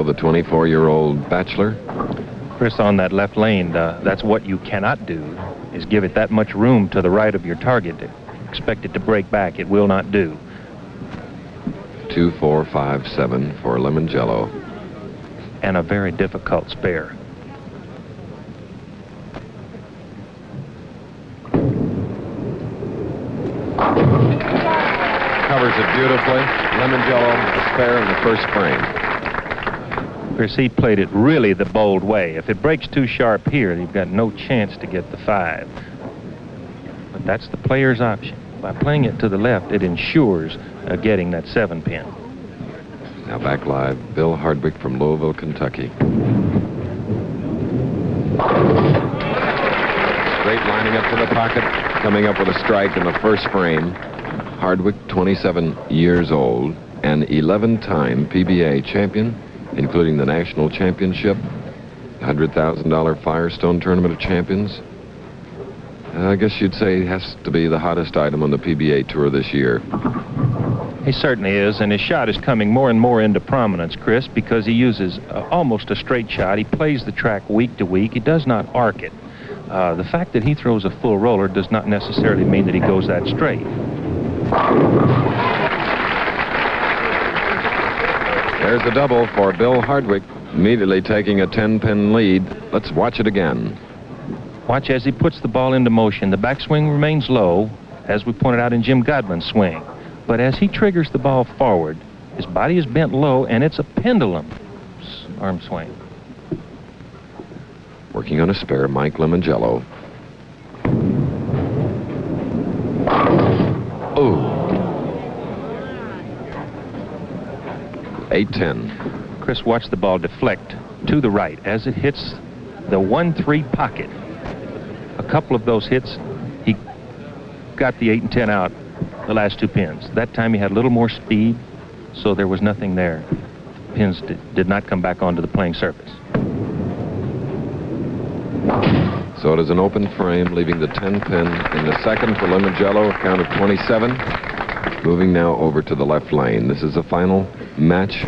Limoncello, the 24-year-old bachelor. Chris, on that left lane, that's what you cannot do, is give it that much room to the right of your target. Expect it to break back. It will not do. 2, 4, 5, 7 for Limongello. And a very difficult spare. Covers it beautifully. Limongello, a spare in the first frame. Chris, he played it really the bold way. If it breaks too sharp here, you've got no chance to get the 5. But that's the player's option. By playing it to the left, it ensures getting that 7-pin. Now back live, Bill Hardwick from Louisville, Kentucky. Straight lining up to the pocket, coming up with a strike in the first frame. Hardwick, 27 years old, an 11-time PBA champion, including the National Championship, $100,000 Firestone Tournament of Champions. I guess you'd say he has to be the hottest item on the PBA Tour this year. He certainly is, and his shot is coming more and more into prominence, Chris, because he uses almost a straight shot. He plays the track week to week. He does not arc it. The fact that he throws a full roller does not necessarily mean that he goes that straight. There's the double for Bill Hardwick, immediately taking a 10-pin lead. Let's watch it again. Watch as he puts the ball into motion. The backswing remains low, as we pointed out in Jim Godwin's swing. But as he triggers the ball forward, his body is bent low, and it's a pendulum arm swing. Working on a spare, Mike-Limongello. Ooh. 8-10. Chris, watch the ball deflect to the right as it hits the 1-3 pocket. A couple of those hits, he got the 8 and 10 out the last 2 pins. That time he had a little more speed, so there was nothing there. The pins did not come back onto the playing surface. So it is an open frame, leaving the 10-pin in the second for Limongello, a count of 27. Moving now over to the left lane. This is a final match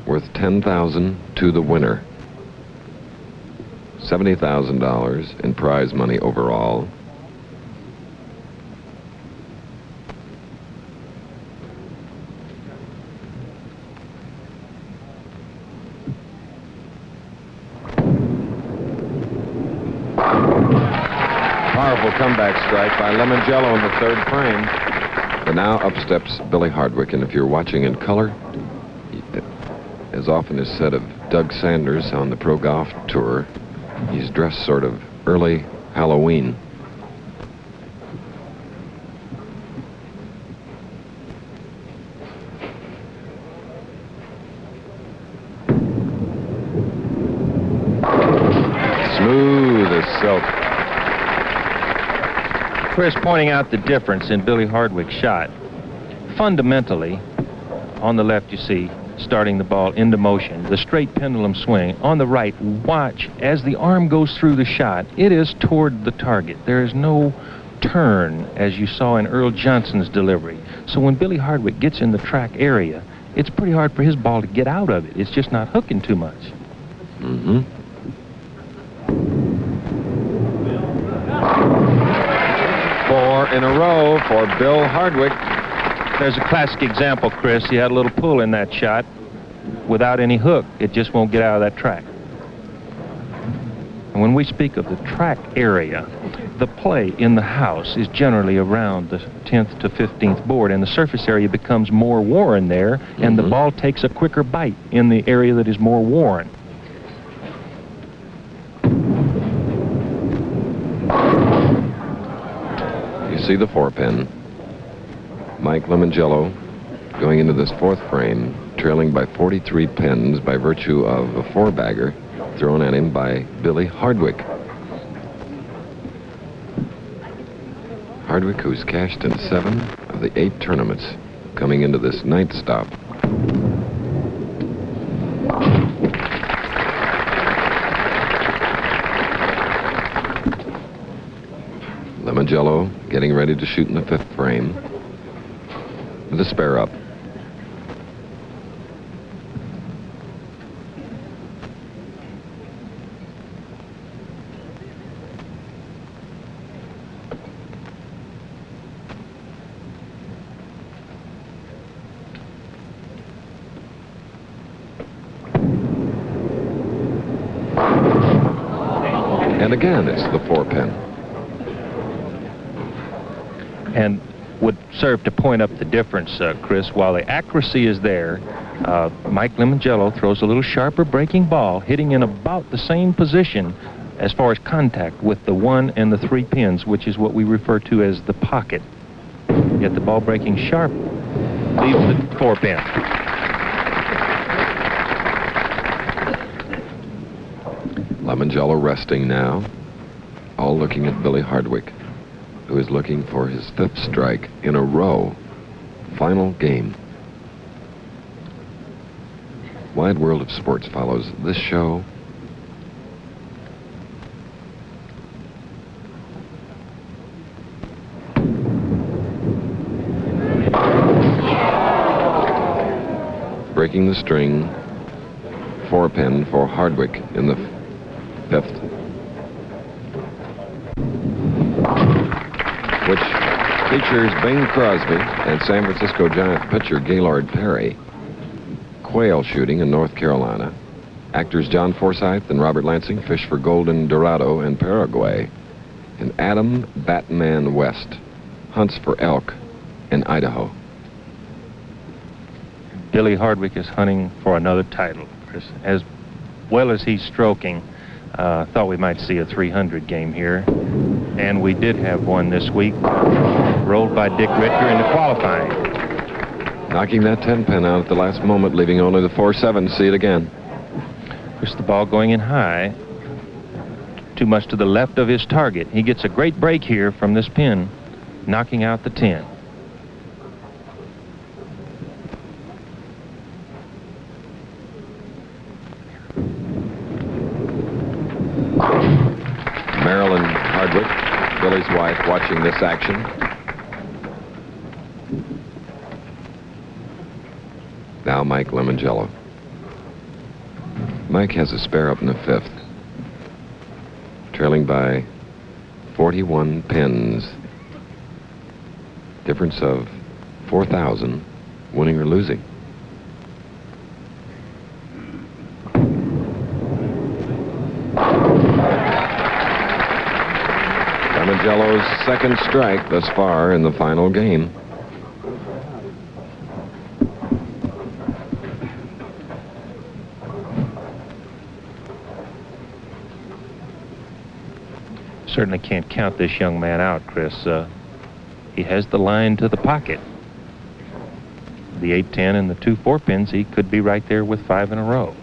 worth $10,000 to the winner. $70,000 in prize money overall. Powerful comeback strike by Limongello in the third frame. But now up steps Billy Hardwick, and if you're watching in color, as often is said of Doug Sanders on the Pro Golf Tour, he's dressed sort of early Halloween. Smooth as silk. Chris, pointing out the difference in Billy Hardwick's shot. Fundamentally, on the left you see, starting the ball into motion, the straight pendulum swing. On the right, watch as the arm goes through the shot. It is toward the target. There is no turn, as you saw in Earl Johnson's delivery. So when Billy Hardwick gets in the track area, it's pretty hard for his ball to get out of it. It's just not hooking too much. Mm-hmm. Four in a row for Bill Hardwick. There's a classic example, Chris. He had a little pull in that shot without any hook. It just won't get out of that track. And when we speak of the track area, the play in the house is generally around the 10th to 15th board, and the surface area becomes more worn there, and the ball takes a quicker bite in the area that is more worn. You see the 4-pin. Mike-Limongello going into this fourth frame, trailing by 43 pins by virtue of a 4-bagger thrown at him by Billy Hardwick. Hardwick, who's cashed in 7 of the 8 tournaments coming into this 9th stop. Limongello getting ready to shoot in the 5th frame with a spare up. And again, it's the 4-pin. And would serve to point up the difference, Chris. While the accuracy is there, Mike-Limongello throws a little sharper breaking ball, hitting in about the same position as far as contact with the 1 and the 3 pins, which is what we refer to as the pocket. Yet the ball breaking sharp leaves the 4-pin. Limongello resting now, all looking at Billy Hardwick, who is looking for his 5th strike in a row. Final game. Wide World of Sports follows this show. Breaking the string, 4-pin for Hardwick in the 5th. Which features Bing Crosby and San Francisco Giant pitcher Gaylord Perry. Quail shooting in North Carolina. Actors John Forsythe and Robert Lansing fish for golden dorado in Paraguay. And Adam Batman West hunts for elk in Idaho. Billy Hardwick is hunting for another title, Chris. As well as he's stroking, thought we might see a 300 game here. And we did have one this week, rolled by Dick Ritter in the qualifying. Knocking that 10-pin out at the last moment, leaving only the 4-7. See it again. Just the ball going in high, too much to the left of his target. He gets a great break here from this pin, knocking out the 10. Marilyn Hardwick, Billy's wife, watching this action. Now Mike-Limongello. Mike has a spare up in the 5th, trailing by 41 pins. Difference of 4,000, winning or losing. Limongello's 2nd strike thus far in the final game. Certainly can't count this young man out, Chris. He has the line to the pocket. The 8-10 and the 2 4-pins, he could be right there with 5 in a row.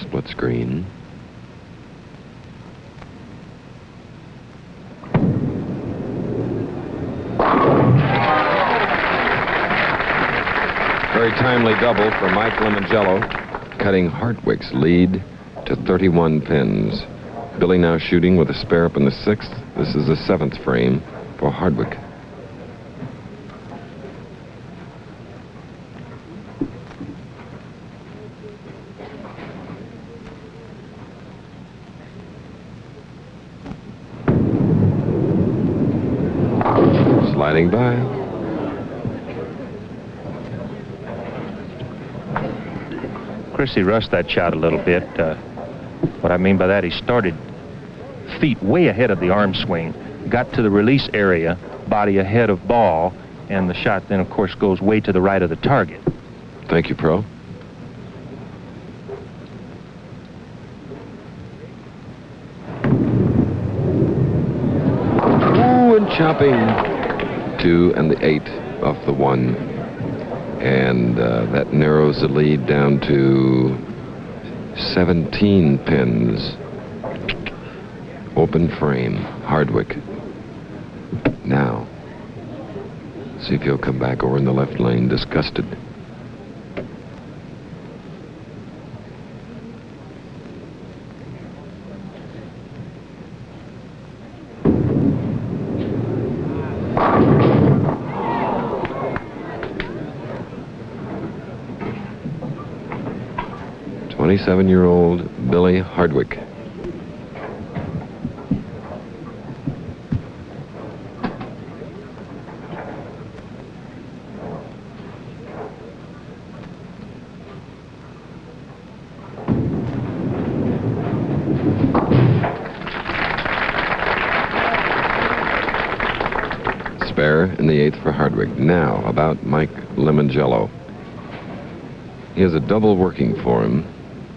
Split screen. Very timely double for Mike-Limongello, cutting Hardwick's lead to 31 pins. Billy now shooting with a spare up in the 6th. This is the 7th frame for Hardwick. Sliding by. Chrissy rushed that shot a little bit. What I mean by that, he started feet way ahead of the arm swing, got to the release area, body ahead of ball, and the shot then, of course, goes way to the right of the target. Thank you, Pro. Ooh, and chopping 2 and the 8 off the 1. And that narrows the lead down to 17 pins. Open frame, Hardwick. Now, see if he'll come back over in the left lane, disgusted. '27-year-old Billy Hardwick. spare in the 8th for Hardwick. Now, about Mike-Limongello. He has a double working for him,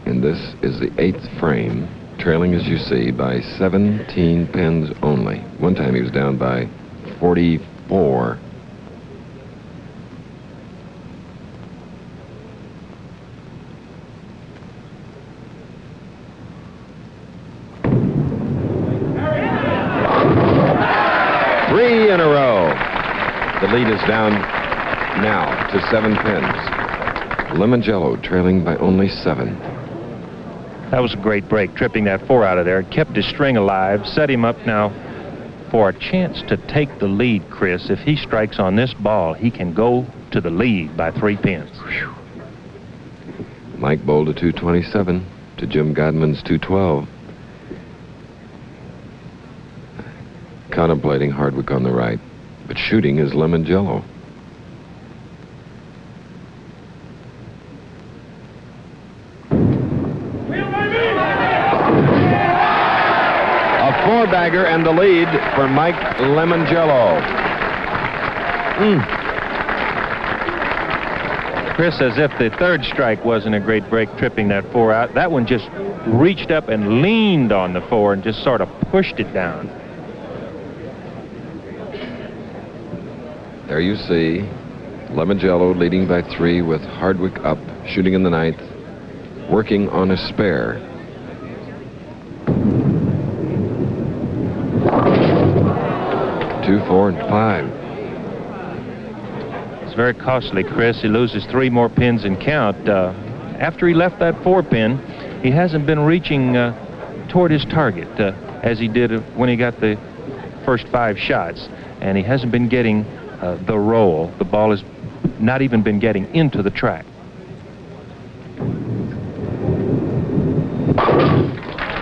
and this is the 8th frame, trailing, as you see, by 17 pins only. One time he was down by 44. Three in a row. The lead is down now to 7 pins. Limongello trailing by only 7. That was a great break, tripping that 4 out of there. It kept his string alive, set him up now for a chance to take the lead, Chris. If he strikes on this ball, he can go to the lead by 3 pins. Whew. Mike bowled a 227 to Jim Godman's 212. Contemplating Hardwick on the right, but shooting is Limongello. A 4-bagger and the lead for Mike-Limongello. Chris, as if the 3rd strike wasn't a great break, tripping that 4 out. That one just reached up and leaned on the 4 and just sort of pushed it down. There you see Limongello leading by 3 with Hardwick up, shooting in the 9th, working on a spare. Two, 4, and 5. It's very costly, Chris. He loses 3 more pins in count. After he left that 4 pin, he hasn't been reaching toward his target as he did when he got the first 5 shots, and he hasn't been getting the roll. The ball has not even been getting into the track.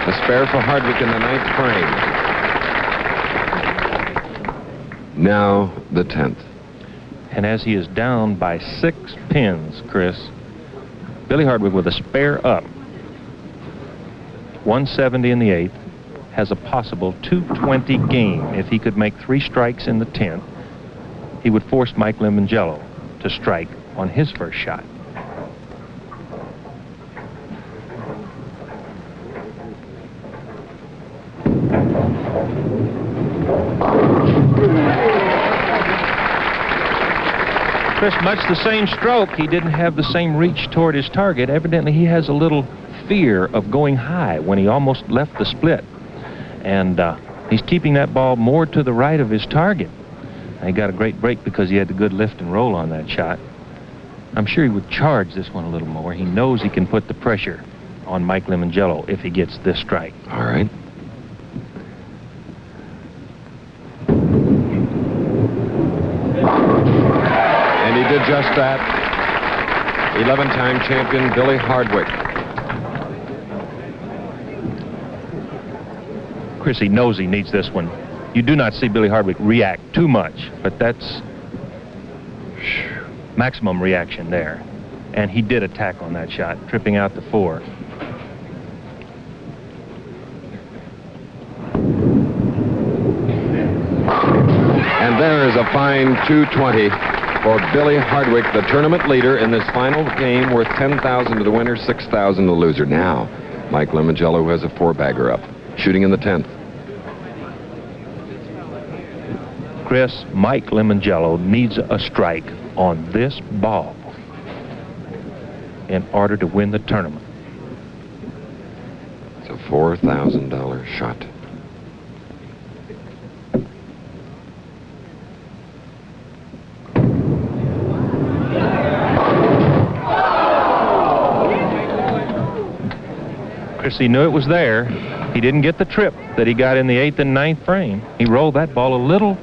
A spare for Hardwick in the 9th frame. Now the 10th. And as he is down by 6 pins, Chris, Billy Hardwick with a spare up, 170 in the 8th, has a possible 220 game. If he could make 3 strikes in the 10th, he would force Mike-Limongello to strike on his first shot. Chris, much the same stroke. He didn't have the same reach toward his target. Evidently, he has a little fear of going high when he almost left the split. And he's keeping that ball more to the right of his target. He got a great break because he had the good lift and roll on that shot. I'm sure he would charge this one a little more. He knows he can put the pressure on Mike-Limongello if he gets this strike. All right. And he did just that. 11-time champion Billy Hardwick. Chris, he knows he needs this one. You do not see Billy Hardwick react too much, but that's maximum reaction there. And he did attack on that shot, tripping out the 4. And there is a fine 220 for Billy Hardwick, the tournament leader in this final game, worth $10,000 to the winner, $6,000 to the loser. Now, Mike-Limongello, who has a 4-bagger up, shooting in the 10th. Chris, Mike-Limongello needs a strike on this ball in order to win the tournament. It's a $4,000 shot. Chris, he knew it was there. He didn't get the trip that he got in the 8th and 9th frame. He rolled that ball a little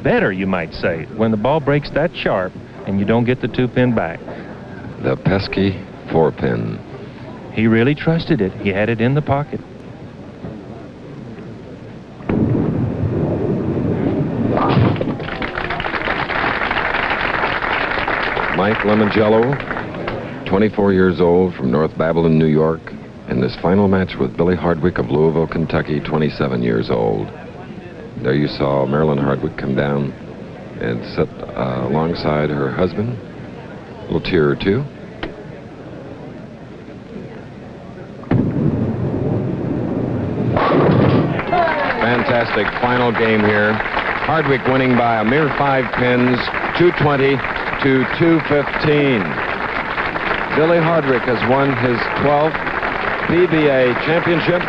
better, you might say, when the ball breaks that sharp and you don't get the 2-pin back. The pesky 4-pin. He really trusted it. He had it in the pocket. Mike-Limongello, 24 years old, from North Babylon, New York, in this final match with Billy Hardwick of Louisville, Kentucky, 27 years old. There you saw Marilyn Hardwick come down and sit alongside her husband. A little tear or two. Fantastic final game here. Hardwick winning by a mere 5 pins, 220 to 215. Billy Hardwick has won his 12th PBA championship